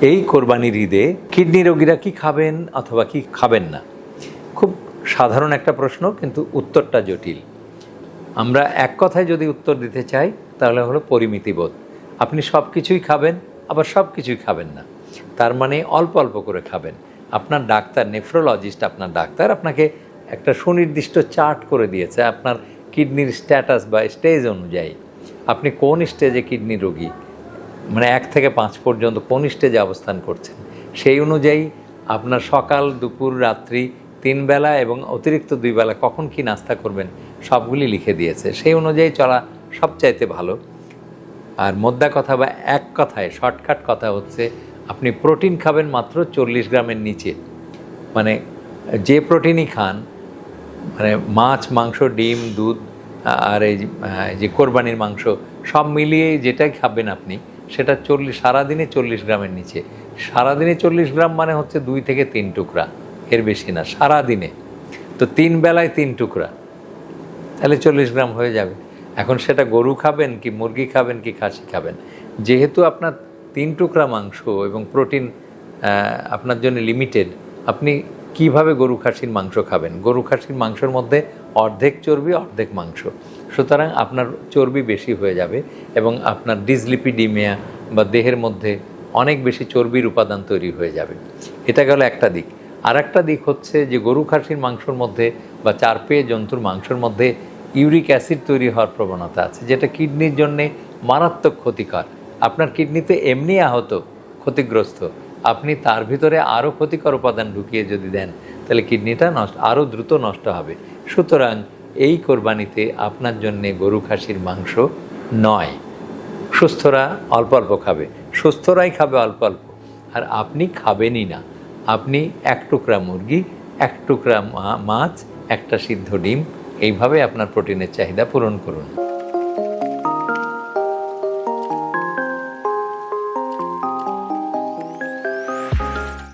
এই কোরবানির ঈদে কিডনি রোগীরা কি খাবেন অথবা কি খাবেন না? খুব সাধারণ একটা প্রশ্ন, কিন্তু উত্তরটা জটিল। আমরা এক কথায় যদি উত্তর দিতে চাই তাহলে হলো পরিমিতিবোধ। আপনি সব কিছুই খাবেন, আবার সব কিছুই খাবেন না। তার মানে অল্প অল্প করে খাবেন। আপনার ডাক্তার, নেফ্রোলজিস্ট, আপনার ডাক্তার আপনাকে একটা সুনির্দিষ্ট চার্ট করে দিয়েছে আপনার কিডনির স্ট্যাটাস বা স্টেজ অনুযায়ী। আপনি কোন স্টেজে কিডনি রোগী, মানে 1 থেকে 5 পর্যন্ত কোন স্টেজে অবস্থান করছেন, সেই অনুযায়ী আপনার সকাল, দুপুর, রাত্রি 3 বেলা এবং অতিরিক্ত 2 বেলা কখন কি নাস্তা করবেন সবগুলি লিখে দিয়েছে। সেই অনুযায়ী চলা সবচাইতে ভালো। আর মোদ্দা কথা বা এক কথায় শর্টকাট কথা হচ্ছে, আপনি প্রোটিন খাবেন মাত্র 40 গ্রামের নিচে। মানে যে প্রোটিনই খান, মানে মাছ, মাংস, ডিম, দুধ আর এই যে কোরবানির মাংস সব মিলিয়ে যেটাই খাবেন আপনি, সেটা সারাদিনে 40 গ্রামের নিচে। সারাদিনে 40 গ্রাম মানে হচ্ছে 2 থেকে 3 টুকরা, এর বেশি না সারাদিনে। তো 3 বেলায় 3 টুকরা, তাহলে 40 গ্রাম হয়ে যাবে। এখন সেটা গরু খাবেন কি মুরগি খাবেন কি খাসি খাবেন, যেহেতু আপনার 3 টুকরা মাংস এবং প্রোটিন আপনার জন্য লিমিটেড, আপনি কিভাবে গরু খাসির মাংস খাবেন? গরু খাসির মাংসের মধ্যে অর্ধেক চর্বি অর্ধেক মাংস, সুতরাং আপনার চর্বি বেশি হয়ে যাবে এবং আপনার ডিসলিপিডিমিয়া বা দেহের মধ্যে অনেক বেশি চর্বির উপাদান তৈরি হয়ে যাবে। এটা গেল একটা দিক। আর একটা দিক হচ্ছে যে গরু খাসির মাংসর মধ্যে বা 4 পেয়ে জন্তুর মাংসের মধ্যে ইউরিক অ্যাসিড তৈরি হওয়ার প্রবণতা আছে, যেটা কিডনির জন্যে মারাত্মক ক্ষতিকর। আপনার কিডনিতে এমনি আহত, ক্ষতিগ্রস্ত, আপনি তার ভিতরে আরও ক্ষতিকর উপাদান ঢুকিয়ে যদি দেন, তাহলে কিডনিটা আরও দ্রুত নষ্ট হবে। সুতরাং এই কোরবানিতে আপনার জন্যে গরু খাসির মাংস নয়। সুস্থরা অল্প অল্প খাবে, সুস্থরাই খাবে অল্প অল্প, আর আপনি খাবেনই না। আপনি 1 টুকরা মুরগি, 1 টুকরা মাছ, 1টা সিদ্ধ ডিম, এইভাবে আপনার প্রোটিনের চাহিদা পূরণ করুন।